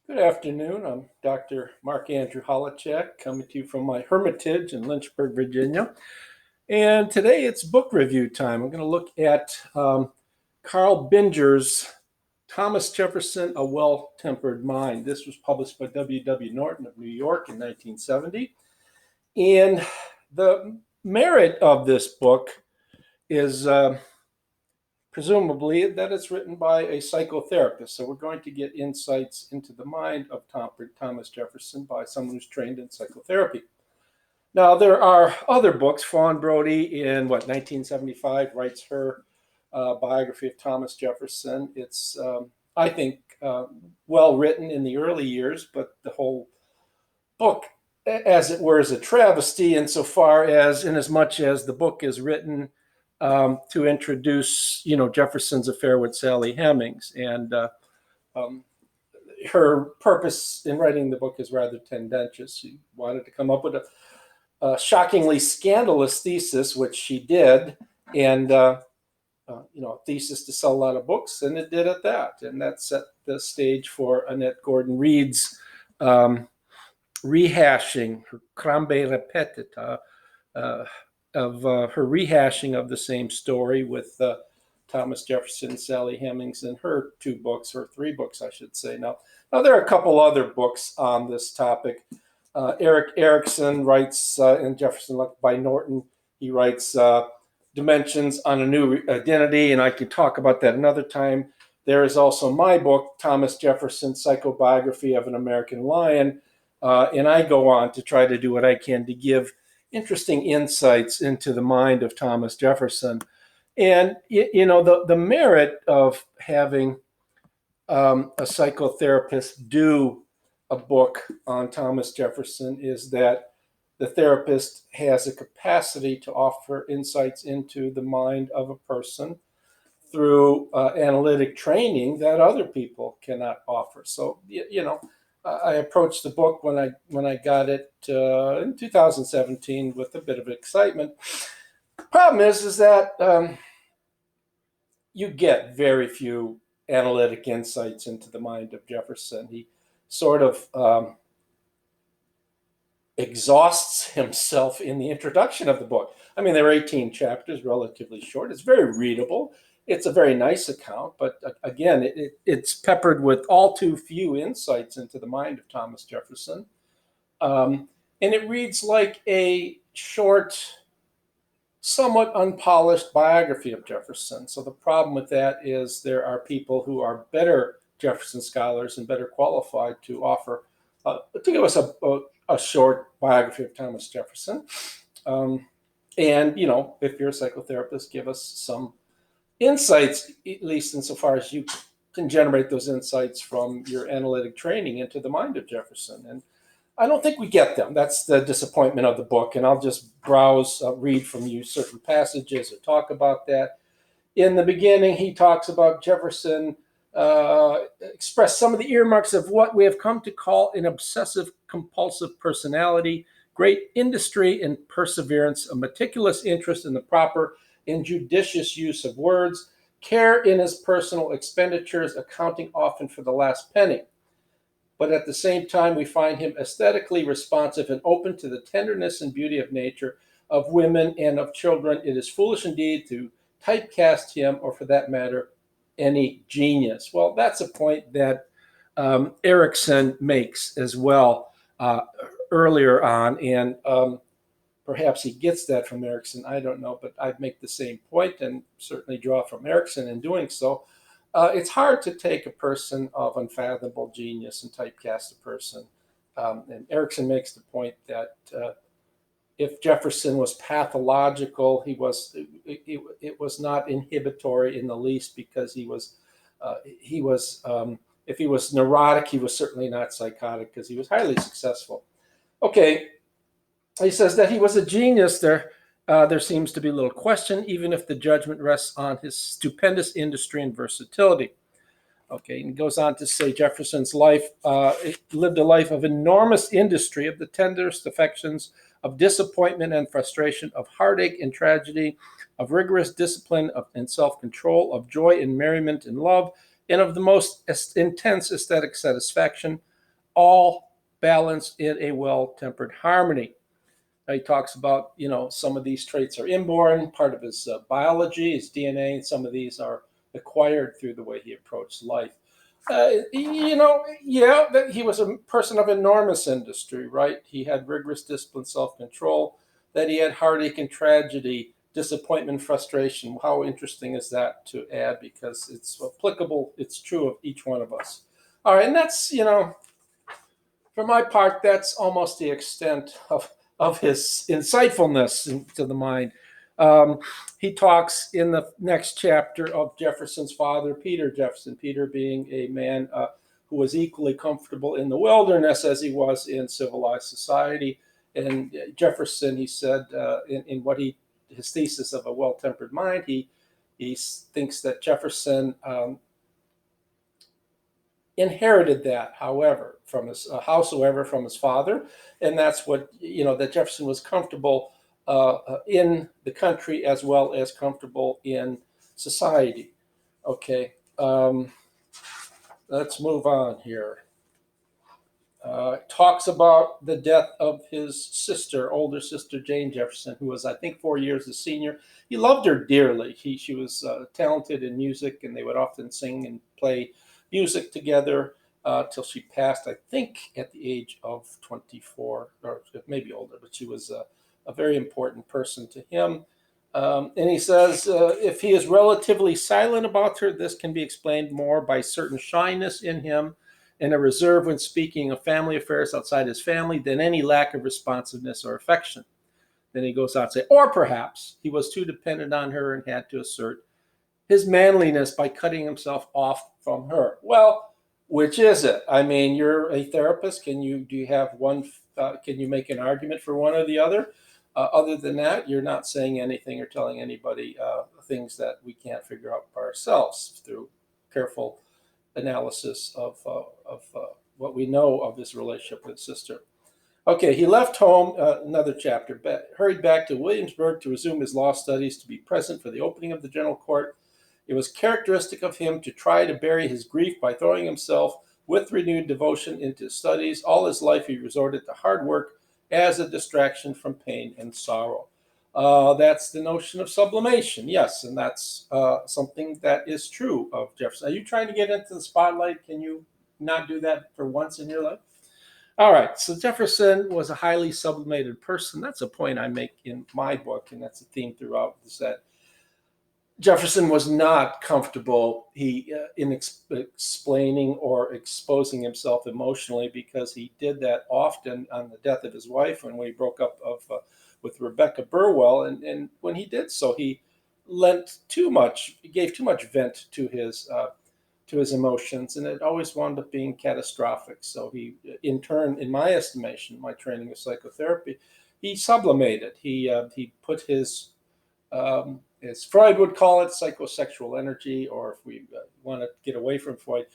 Good afternoon. I'm Dr. Mark Andrew Holacek, coming to you from my hermitage in Lynchburg, Virginia. And today it's book review time. I'm going to look at Carl Binger's Thomas Jefferson, A Well-Tempered Mind. This was published by W. W. Norton of New York in 1970. And the merit of this book is presumably that it's written by a psychotherapist. So we're going to get insights into the mind of Thomas Jefferson by someone who's trained in psychotherapy. Now, there are other books. Fawn Brodie in 1975 writes her biography of Thomas Jefferson. It's, I think, well written in the early years, but the whole book, as it were, is a travesty insofar as, in as much as the book is written to introduce, Jefferson's affair with Sally Hemings. And her purpose in writing the book is rather tendentious. She wanted to come up with a shockingly scandalous thesis, which she did, and a thesis to sell a lot of books, and it did at that. And that set the stage for Annette Gordon Reed's rehashing, her crambe repetita, of her rehashing of the same story with Thomas Jefferson and Sally Hemings in her two books, or three books, I should say. Now there are a couple other books on this topic. Eric Erikson writes in Jefferson by Norton. He writes Dimensions on a New Identity, and I could talk about that another time. There is also my book, Thomas Jefferson, Psychobiography of an American Lion, and I go on to try to do what I can to give interesting insights into the mind of Thomas Jefferson. And, the merit of having a psychotherapist do a book on Thomas Jefferson is that the therapist has a capacity to offer insights into the mind of a person through analytic training that other people cannot offer. So, I approached the book when I got it in 2017 with a bit of excitement. Problem is that you get very few analytic insights into the mind of Jefferson. He sort of exhausts himself in the introduction of the book. I mean, there are 18 chapters, relatively short. It's very readable. It's a very nice account, but again, it's peppered with all too few insights into the mind of Thomas Jefferson. And it reads like a short, somewhat unpolished biography of Jefferson. So the problem with that is there are people who are better Jefferson scholars and better qualified to offer, to give us a short biography of Thomas Jefferson. And, if you're a psychotherapist, give us some insights, at least insofar as you can generate those insights from your analytic training into the mind of Jefferson. And I don't think we get them. That's the disappointment of the book. And I'll just read from you certain passages or talk about that. In the beginning, he talks about Jefferson express some of the earmarks of what we have come to call an obsessive compulsive personality, great industry and perseverance, a meticulous interest in the proper and judicious use of words, care in his personal expenditures, accounting often for the last penny. But at the same time, we find him aesthetically responsive and open to the tenderness and beauty of nature, of women, and of children. It is foolish indeed to typecast him, or for that matter, any genius. Well, that's a point that Erikson makes as well earlier on, and perhaps he gets that from Erikson. I don't know, but I'd make the same point and certainly draw from Erikson in doing so. It's hard to take a person of unfathomable genius and typecast a person. And Erikson makes the point that if Jefferson was pathological, it was not inhibitory in the least, because if he was neurotic, he was certainly not psychotic, because he was highly successful. Okay, he says that he was a genius. There seems to be little question, even if the judgment rests on his stupendous industry and versatility. Okay, and he goes on to say Jefferson's life lived a life of enormous industry, of the tenderest affections, of disappointment and frustration, of heartache and tragedy, of rigorous discipline and self-control, of joy and merriment and love, and of the most intense aesthetic satisfaction, all balanced in a well-tempered harmony. He talks about, some of these traits are inborn, part of his biology, his DNA, and some of these are acquired through the way he approached life. That he was a person of enormous industry, right? He had rigorous discipline, self-control, that he had heartache and tragedy, disappointment, frustration. How interesting is that to add? Because it's applicable, it's true of each one of us. All right, and that's, for my part, that's almost the extent of his insightfulness to the mind. He talks in the next chapter of Jefferson's father, Peter Jefferson, Peter being a man who was equally comfortable in the wilderness as he was in civilized society. And Jefferson, he said, in his thesis of a well-tempered mind, he thinks that Jefferson inherited that, however, from his from his father, and that's what that Jefferson was comfortable in the country as well as comfortable in society. Okay, let's move on here. Talks about the death of his sister, older sister Jane Jefferson, who was, I think, 4 years his senior. He loved her dearly. She was talented in music, and they would often sing and play music together till she passed, I think, at the age of 24, or maybe older, but she was a very important person to him. And he says, if he is relatively silent about her, this can be explained more by certain shyness in him and a reserve when speaking of family affairs outside his family than any lack of responsiveness or affection. Then he goes on to say, or perhaps he was too dependent on her and had to assert his manliness by cutting himself off from her. Well, which is it? I mean, you're a therapist. Can you make an argument for one or the other? Other than that, you're not saying anything or telling anybody things that we can't figure out by ourselves through careful analysis of what we know of his relationship with his sister. Okay, he left home, another chapter, hurried back to Williamsburg to resume his law studies, to be present for the opening of the general court. It was characteristic of him to try to bury his grief by throwing himself with renewed devotion into his studies. All his life he resorted to hard work as a distraction from pain and sorrow. That's the notion of sublimation, yes, and that's something that is true of Jefferson. Are you trying to get into the spotlight? Can you not do that for once in your life? All right, so Jefferson was a highly sublimated person. That's a point I make in my book, and that's a theme throughout, is that Jefferson was not comfortable in explaining or exposing himself emotionally, because he did that often on the death of his wife when he broke up with Rebecca Burwell, and when he did so, he gave too much vent to his emotions, and it always wound up being catastrophic. So he, in turn, in my estimation, my training of psychotherapy, he sublimated. He put his as Freud would call it, psychosexual energy, or if we want to get away from Freud,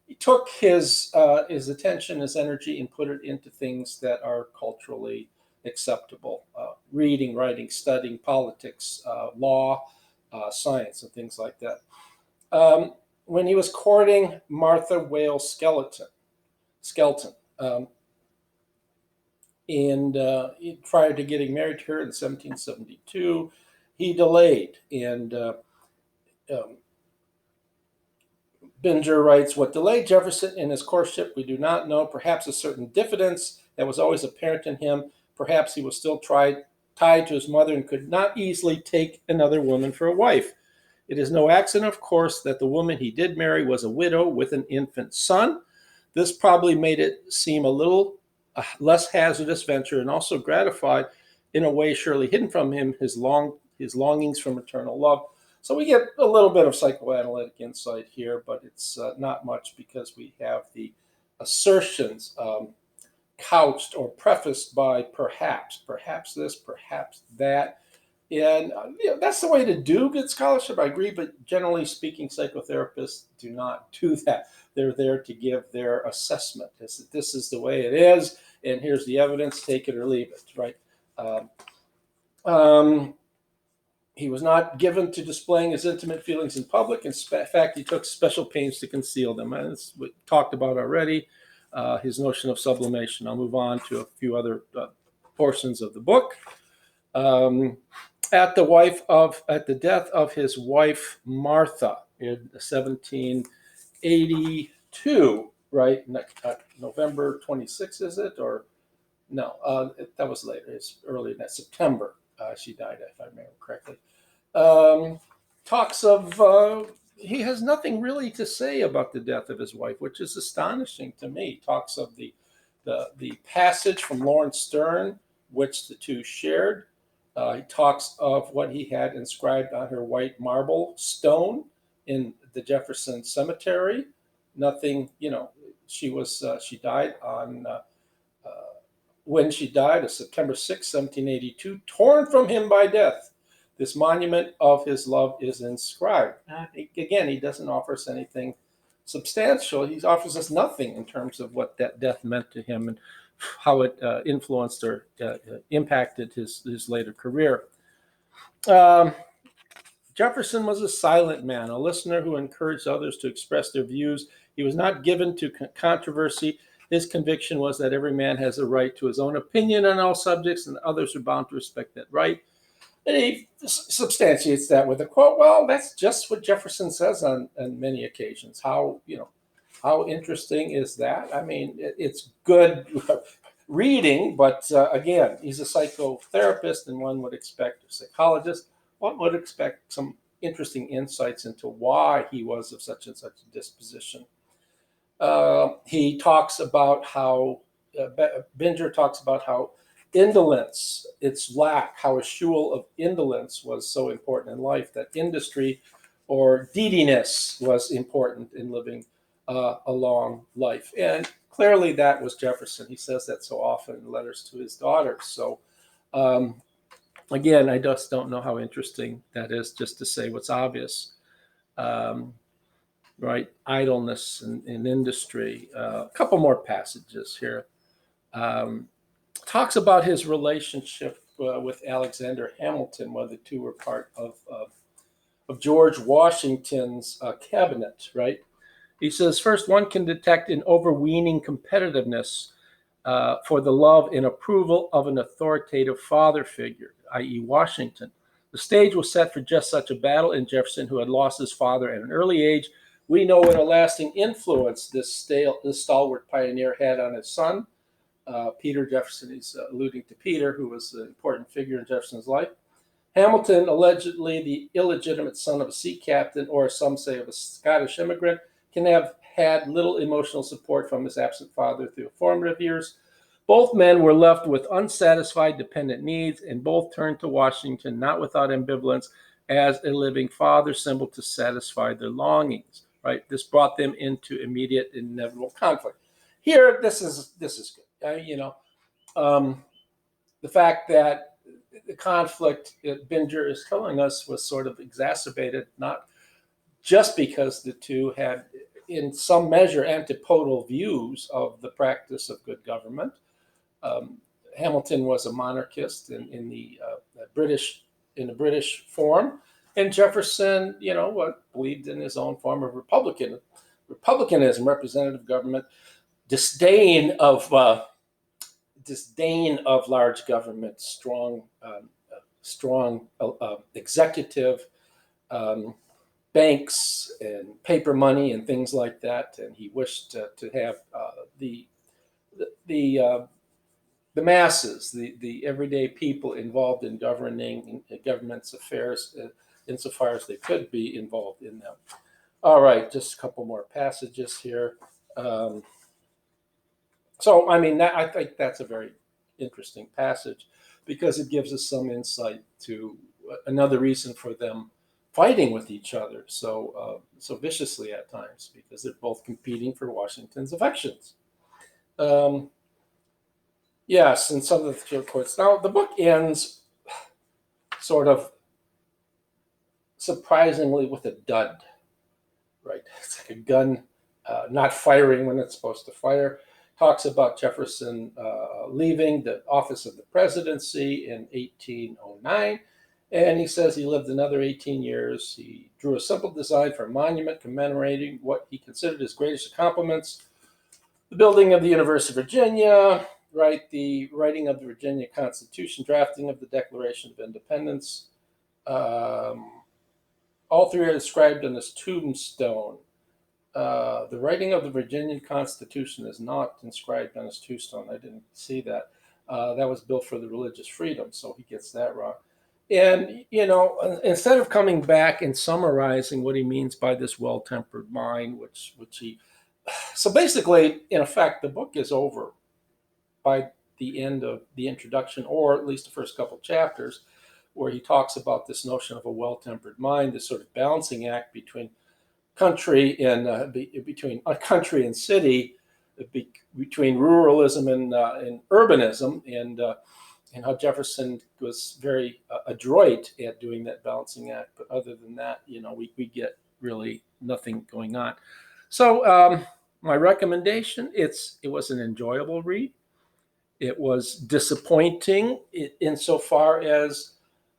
he took his attention, his energy, and put it into things that are culturally acceptable: reading, writing, studying, politics, law, science, and things like that. When he was courting Martha Wales Skelton, and prior to getting married to her in 1772, he delayed. And Binger writes, what delayed Jefferson in his courtship, we do not know. Perhaps a certain diffidence that was always apparent in him. Perhaps he was still tied to his mother and could not easily take another woman for a wife. It is no accident, of course, that the woman he did marry was a widow with an infant son. This probably made it seem a little less hazardous venture, and also gratified, in a way surely hidden from him, his longings for maternal love. So we get a little bit of psychoanalytic insight here, but it's not much, because we have the assertions couched or prefaced by perhaps this, perhaps that. And that's the way to do good scholarship, I agree, but generally speaking, psychotherapists do not do that. They're there to give their assessment. This is the way it is, and here's the evidence, take it or leave it, right? He was not given to displaying his intimate feelings in public. In fact, he took special pains to conceal them, as we talked about already. his notion of sublimation. I'll move on to a few other portions of the book. At the death of his wife Martha in 1782, right? November 26th, is it? Or no? That was later. It's early in that September. She died, if I remember correctly. Talks of he has nothing really to say about the death of his wife, which is astonishing to me. Talks of the passage from Lawrence Stern, which the two shared. He talks of what he had inscribed on her white marble stone in the Jefferson Cemetery. Nothing, she died on when she died, of September 6, 1782, torn from him by death. This monument of his love is inscribed. Again, he doesn't offer us anything substantial. He offers us nothing in terms of what that death meant to him and how it influenced or impacted his later career. Jefferson was a silent man, a listener who encouraged others to express their views. He was not given to controversy. His conviction was that every man has a right to his own opinion on all subjects, and others are bound to respect that right. And he substantiates that with a quote. Well, that's just what Jefferson says on many occasions. How interesting is that? I mean, it's good reading, but again, he's a psychotherapist, and one would expect, a psychologist, one would expect some interesting insights into why he was of such and such a disposition. He talks about how, Binger talks about how indolence, its lack, how a shule of indolence was so important in life, that industry or deediness was important in living a long life. And clearly that was Jefferson. He says that so often in letters to his daughters. So again, I just don't know how interesting that is, just to say what's obvious. Right, idleness in industry. A couple more passages here. Talks about his relationship with Alexander Hamilton, where the two were part of George Washington's cabinet, right? He says, first, one can detect an overweening competitiveness for the love and approval of an authoritative father figure, i.e. Washington. The stage was set for just such a battle, and Jefferson, who had lost his father at an early age, we know what a lasting influence this stalwart pioneer had on his son, Peter Jefferson. He's alluding to Peter, who was an important figure in Jefferson's life. Hamilton, allegedly the illegitimate son of a sea captain, or some say of a Scottish immigrant, can have had little emotional support from his absent father through formative years. Both men were left with unsatisfied dependent needs, and both turned to Washington, not without ambivalence, as a living father symbol to satisfy their longings. Right? This brought them into immediate, inevitable conflict. Here, this is good. The fact that the conflict that Binger is telling us was sort of exacerbated, not just because the two had, in some measure, antipodal views of the practice of good government. Hamilton was a monarchist in the British form, and Jefferson, believed in his own form of republicanism, representative government, disdain of large government, strong executive, banks and paper money and things like that. And he wished to have the masses, the everyday people involved in governing government's affairs insofar as they could be involved in them. All right, just a couple more passages here. So, I mean, I think that's a very interesting passage because it gives us some insight to another reason for them fighting with each other so viciously at times, because they're both competing for Washington's affections. Yes, and some of the quotes. Now, the book ends sort of surprisingly with a dud, right? It's like a gun not firing when it's supposed to fire. Talks about Jefferson leaving the office of the presidency in 1809. And he says he lived another 18 years. He drew a simple design for a monument commemorating what he considered his greatest accomplishments. the building of the University of Virginia, right? The writing of the Virginia Constitution, drafting of the Declaration of Independence. All three are described in his tombstone. The writing of the Virginia Constitution is not inscribed on his tombstone. I didn't see that. That was built for the religious freedom, so he gets that wrong. And, instead of coming back and summarizing what he means by this well-tempered mind, which he, so basically, in effect, the book is over by the end of the introduction, or at least the first couple chapters, where he talks about this notion of a well-tempered mind, this sort of balancing act between country and between a country and city, between ruralism and urbanism, and how Jefferson was very adroit at doing that balancing act. But other than that, we get really nothing going on. So my recommendation: it was an enjoyable read. It was disappointing insofar as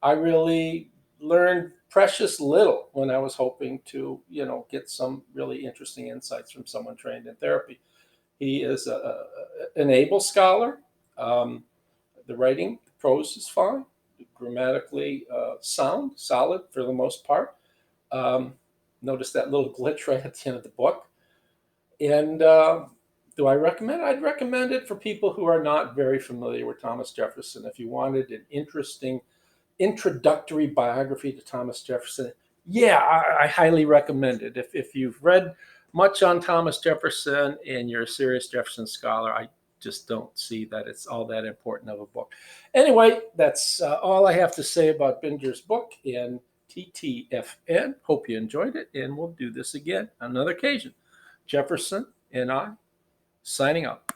I really learned precious little when I was hoping to, get some really interesting insights from someone trained in therapy. He is an able scholar. The writing, the prose is fine, grammatically sound, solid for the most part. Notice that little glitch right at the end of the book. And do I recommend it? I'd recommend it for people who are not very familiar with Thomas Jefferson. If you wanted an interesting introductory biography to Thomas Jefferson, yeah, I highly recommend it. If you've read much on Thomas Jefferson and you're a serious Jefferson scholar, I just don't see that it's all that important of a book. Anyway, that's all I have to say about Binger's book and TTFN. Hope you enjoyed it, and we'll do this again on another occasion. Jefferson and I, signing out.